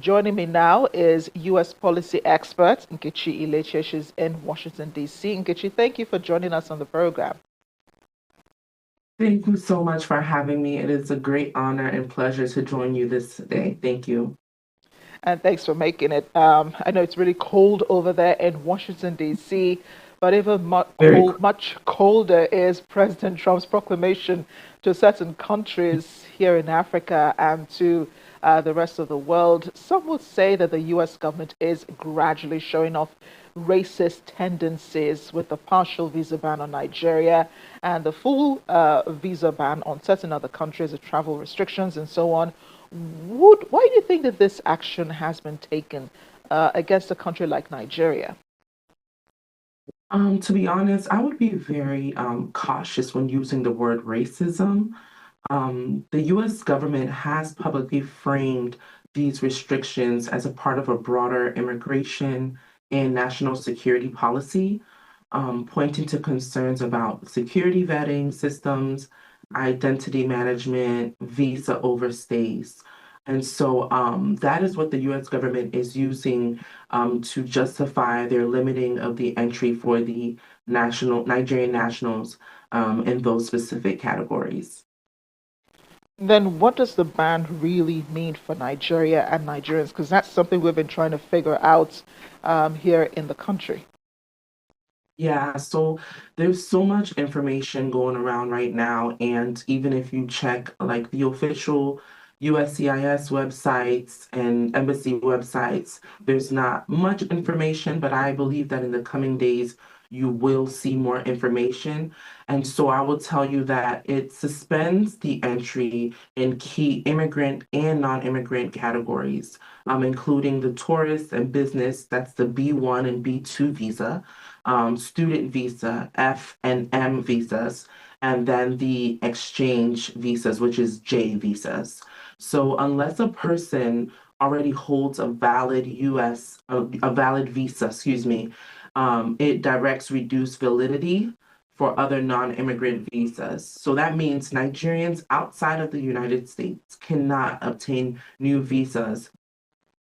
Joining me now is U.S. policy expert Nkechi Ileche. She's in Washington, D.C. Nkechi, thank you for joining us on the program. Thank you so much for having me. It is a great honor and pleasure to join you this day. Thank you. And thanks for making it. I know it's really cold over there in Washington, D.C., but even Very much colder is President Trump's proclamation to certain countries here in Africa and to the rest of the world. Some would say that the U.S. government is gradually showing off racist tendencies with the partial visa ban on Nigeria and the full visa ban on certain other countries, the travel restrictions and so on. Why do you think that this action has been taken against a country like Nigeria? To be honest, I would be very cautious when using the word racism. The US government has publicly framed these restrictions as a part of a broader immigration and national security policy, pointing to concerns about security vetting systems, identity management, visa overstays. And so that is what the US government is using to justify their limiting of the entry for the Nigerian nationals in those specific categories. Then what does the ban really mean for Nigeria and Nigerians? Because that's something we've been trying to figure out here in the country. Yeah, so there's so much information going around right now, and even if you check like the official USCIS websites and embassy websites, there's not much information, but I believe that in the coming days you will see more information. And so I will tell you that it suspends the entry in key immigrant and non-immigrant categories, including the tourist and business, that's the B1 and B2 visa, student visa, F and M visas, and then the exchange visas, which is J visas. So unless a person already holds a valid a valid visa, excuse me, it directs reduced validity for other non-immigrant visas. So that means Nigerians outside of the United States cannot obtain new visas,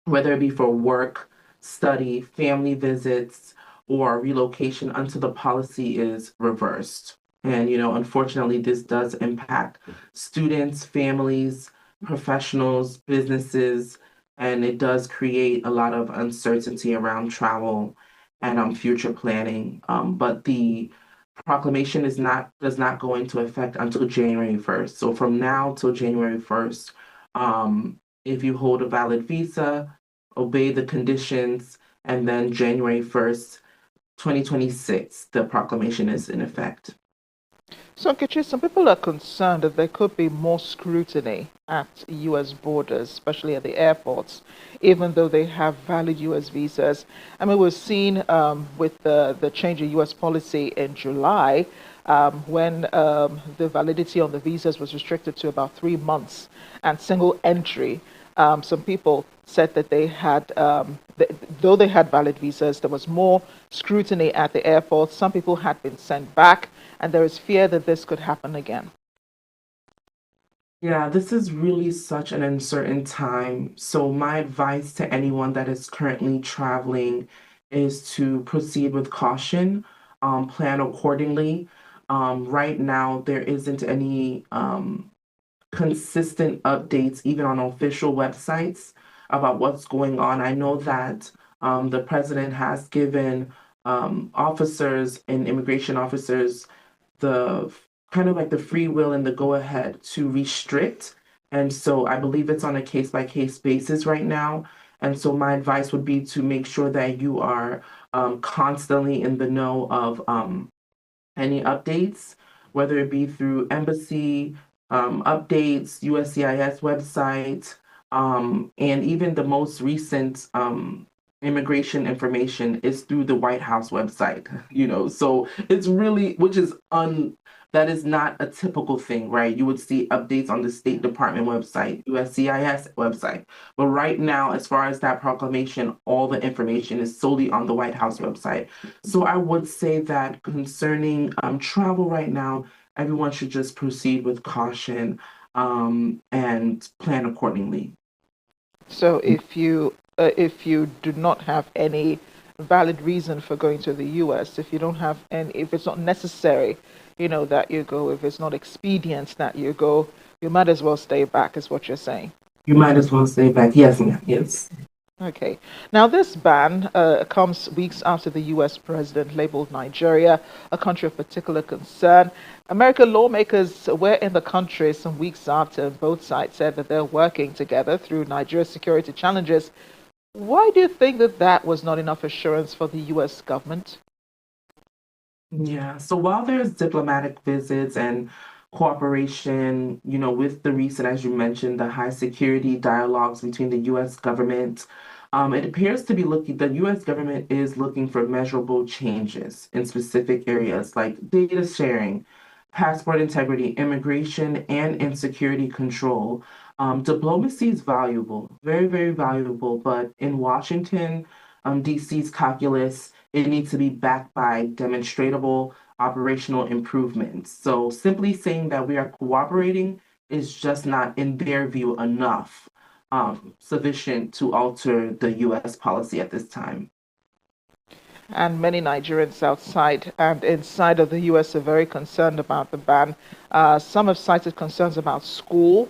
whether it be for work, study, family visits, or relocation until the policy is reversed. And, unfortunately, this does impact students, families, professionals, businesses, and it does create a lot of uncertainty around travel and future planning. But the proclamation does not go into effect until January 1st. So from now till January 1st, if you hold a valid visa, obey the conditions, and then January 1st, 2026, the proclamation is in effect. So, Nkechi, some people are concerned that there could be more scrutiny at U.S. borders, especially at the airports, even though they have valid U.S. visas. I mean, we've seen with the change in U.S. policy in July, when the validity on the visas was restricted to about 3 months and single entry. Some people said that though they had valid visas, there was more scrutiny at the airport. Some people had been sent back, and there is fear that this could happen again. Yeah, this is really such an uncertain time. So, my advice to anyone that is currently traveling is to proceed with caution, plan accordingly. Right now, there isn't any consistent updates, even on official websites, about what's going on. I know that the president has given officers and immigration officers the kind of like the free will and the go ahead to restrict. And so I believe it's on a case by case basis right now. And so my advice would be to make sure that you are constantly in the know of any updates, whether it be through embassy updates, USCIS website, and even the most recent immigration information is through the White House website, So it's really, that is not a typical thing, right? You would see updates on the State Department website, USCIS website. But right now, as far as that proclamation, all the information is solely on the White House website. So I would say that concerning travel right now, everyone should just proceed with caution and plan accordingly. So if you do not have any valid reason for going to the U.S., if you don't have any, if it's not necessary, that you go, if it's not expedient that you go, you might as well stay back, is what you're saying. You might as well stay back. Yes, ma'am. Yes. Okay. Now, this ban comes weeks after the U.S. president labeled Nigeria a country of particular concern. American lawmakers were in the country some weeks after, and both sides said that they're working together through Nigeria's security challenges. Why do you think that that was not enough assurance for the U.S. government? Yeah. So while there's diplomatic visits and cooperation, with the recent, as you mentioned, the high security dialogues between the U.S. government, it appears to be the U.S. government is looking for measurable changes in specific areas like data sharing, passport integrity, immigration, and insecurity control. Diplomacy is valuable, very, very valuable, but in Washington, DC's calculus, it needs to be backed by demonstrable operational improvements. So simply saying that we are cooperating is just not, in their view, enough sufficient to alter the US policy at this time. And many Nigerians outside and inside of the US are very concerned about the ban. Some have cited concerns about school,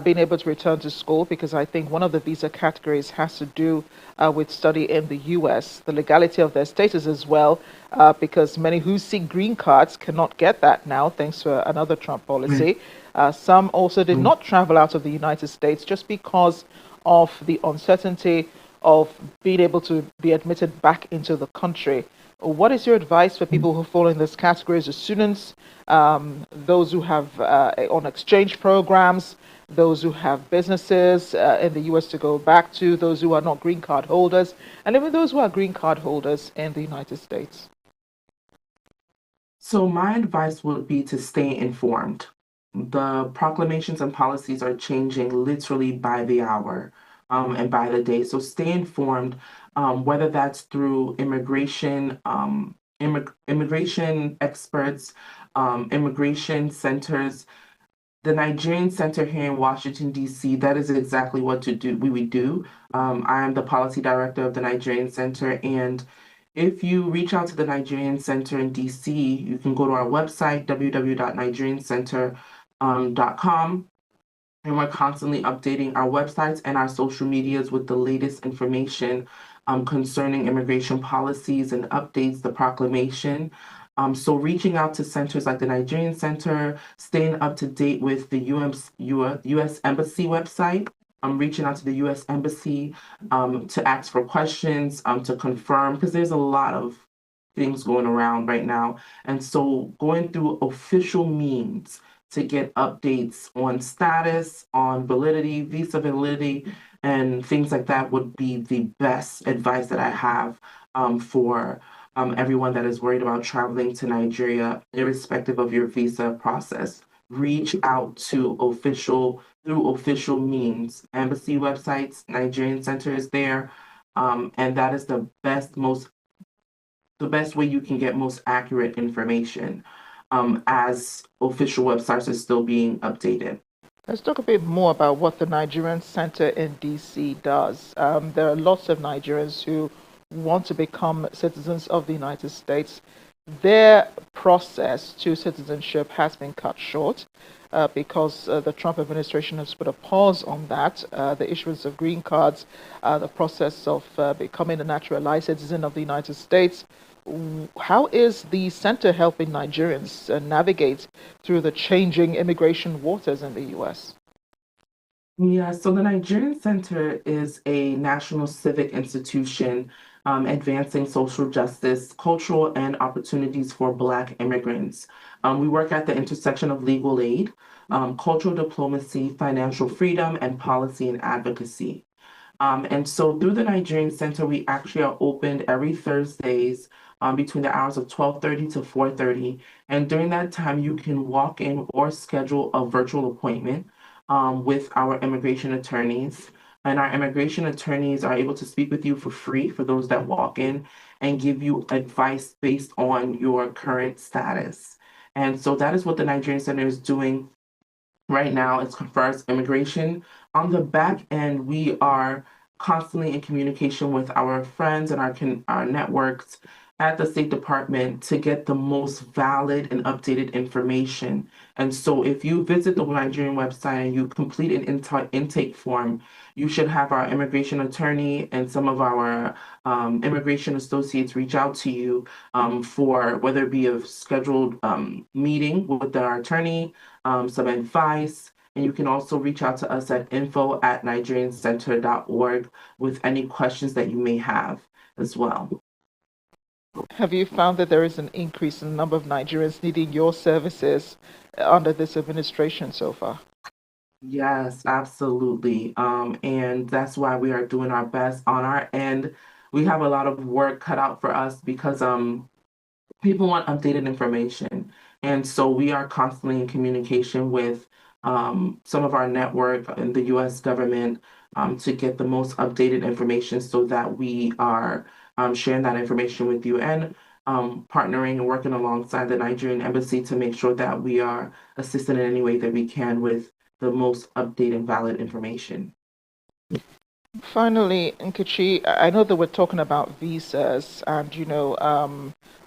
being able to return to school, because I think one of the visa categories has to do with study in the US, the legality of their status as well, because many who seek green cards cannot get that now, thanks to another Trump Right. policy. Some also did not travel out of the United States just because of the uncertainty of being able to be admitted back into the country. What is your advice for people who fall in this categories, the students, those who have on exchange programs, those who have businesses in the US to go back to, those who are not green card holders, and even those who are green card holders in the United States? So my advice would be to stay informed. The proclamations and policies are changing literally by the hour, and by the day. So stay informed, whether that's through immigration experts, immigration centers. The Nigerian Center here in Washington, D.C., that is exactly what to do. We would do. I am the policy director of the Nigerian Center, and if you reach out to the Nigerian Center in DC, you can go to our website, www.nigeriancenter.com, and we're constantly updating our websites and our social medias with the latest information concerning immigration policies and updates, the proclamation. So reaching out to centers like the Nigerian Center, staying up to date with the US Embassy website, reaching out to the US Embassy to ask for questions, to confirm, because there's a lot of things going around right now. And so going through official means to get updates on status, on validity, visa validity, and things like that would be the best advice that I have for everyone that is worried about traveling to Nigeria, irrespective of your visa process. Reach out to through official means, embassy websites, Nigerian Center is there, and that is the best way you can get most accurate information as official websites are still being updated. Let's talk a bit more about what the Nigerian Center in DC does. There are lots of Nigerians who want to become citizens of the United States. Their process to citizenship has been cut short because the Trump administration has put a pause on that. The issuance of green cards, the process of becoming a naturalized citizen of the United States. How is the center helping Nigerians navigate through the changing immigration waters in the US? Yeah, so the Nigerian Center is a national civic institution advancing social justice, cultural, and opportunities for Black immigrants. We work at the intersection of legal aid, cultural diplomacy, financial freedom, and policy and advocacy. And so through the Nigerian Center, we actually are opened every Thursdays between the hours of 12:30 to 4:30. And during that time, you can walk in or schedule a virtual appointment with our immigration attorneys. And our immigration attorneys are able to speak with you for free for those that walk in and give you advice based on your current status. And so that is what the Nigerian Center is doing right now. It's for us immigration on the back end, we are constantly in communication with our friends and our networks at the State Department to get the most valid and updated information. And so if you visit the Nigerian website and you complete an intake form, you should have our immigration attorney and some of our immigration associates reach out to you for whether it be a scheduled meeting with our attorney, some advice, and you can also reach out to us at info@nigeriancenter.org with any questions that you may have as well. Have you found that there is an increase in the number of Nigerians needing your services under this administration so far? Yes, absolutely. And that's why we are doing our best on our end. We have a lot of work cut out for us because people want updated information. And so we are constantly in communication with some of our network in the US government to get the most updated information so that we are sharing that information with you and partnering and working alongside the Nigerian embassy to make sure that we are assisting in any way that we can with the most updated and valid information. Finally, Nkechi, I know that we're talking about visas and,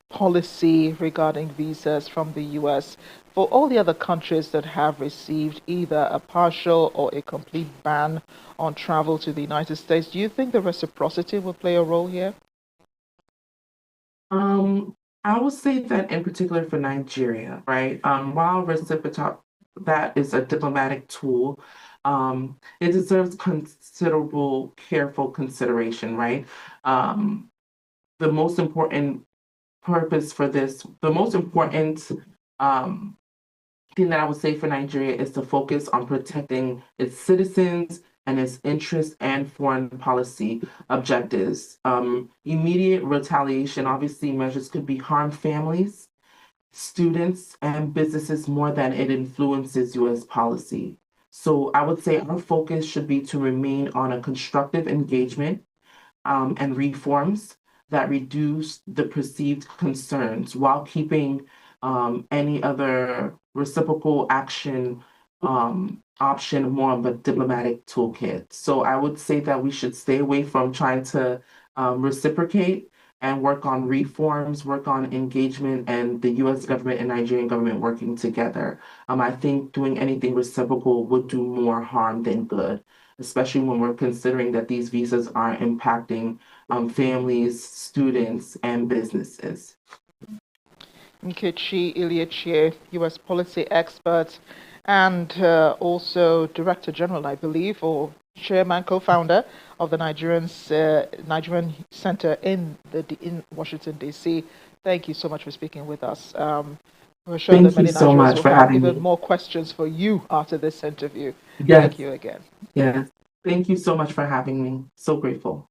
policy regarding visas from the US. For all the other countries that have received either a partial or a complete ban on travel to the United States, do you think the reciprocity will play a role here? I would say that in particular for Nigeria, right? While reciprocal, that is a diplomatic tool, it deserves considerable careful consideration, right? The most important purpose for this, the most important um, thing that I would say for Nigeria is to focus on protecting its citizens and its interests and foreign policy objectives. Immediate retaliation, obviously, measures could be harm families, students, and businesses more than it influences US policy. So I would say our focus should be to remain on a constructive engagement and reforms that reduce the perceived concerns while keeping any other reciprocal action option more of a diplomatic toolkit. So I would say that we should stay away from trying to reciprocate and work on reforms, work on engagement, and the US government and Nigerian government working together. I think doing anything reciprocal would do more harm than good, especially when we're considering that these visas are impacting families, students, and businesses. Nkechi Iliechie, US policy expert and also Director General, I believe, or Chairman, co-founder of the Nigerian Center in Washington, D.C. Thank you so much for speaking with us. We're sure that Thank you many so Nigerians much will for have having even me. more questions for you after this interview. Yes, Thank you again. yes. Thank you so much for having me. So grateful.